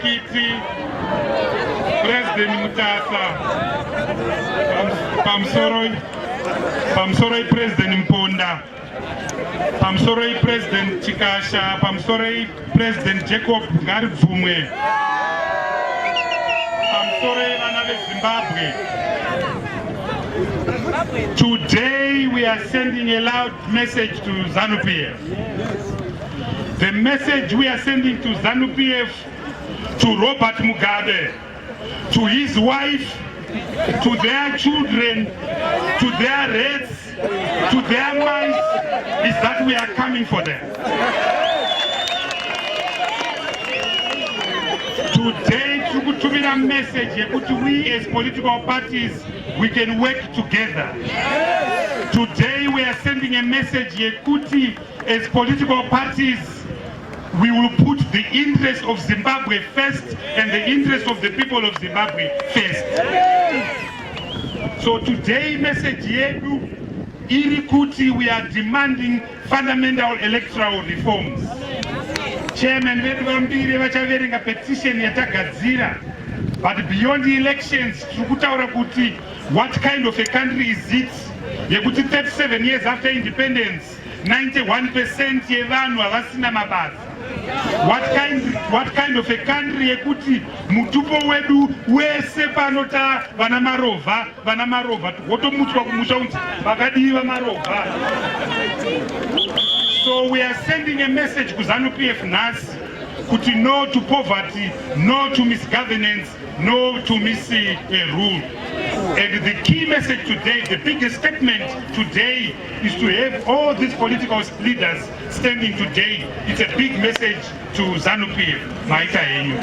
Mutikiti, President Mutasa, Pamsoroi President Mponda, Pamsoroi President Chikasha, Pamsoroi President Jacob Garivumwe, Pamsoroi Vanave Zimbabwe. Today we are sending a loud message to ZANU-PF. The message we are sending to ZANU-PF, to Robert Mugabe, to his wife, to their children, to their heads, to their minds, is that we are coming for them. Today, to be a message, we as political parties, we can work together. Today, we are sending a message, as political parties, we will put the interest of Zimbabwe first and the interest of the people of Zimbabwe first. So today, message yetu, we are demanding fundamental electoral reforms. Chairman, a petition yatagadzira, but beyond the elections, what kind of a country is it? 37 years after independence, 91% yevanhu havasina mabasa. What kind of a country yekuti mutupo wedu wese panota vana marova wotomutswa kumusha unzi vakadiva marova. So we are sending a message to ZANU-PF NAS kuti no to poverty, no to misgovernance, no to rule. And the key message today, the biggest statement today, is to have all these political leaders standing today. It's a big message to ZANU-PF. Maita yenyu.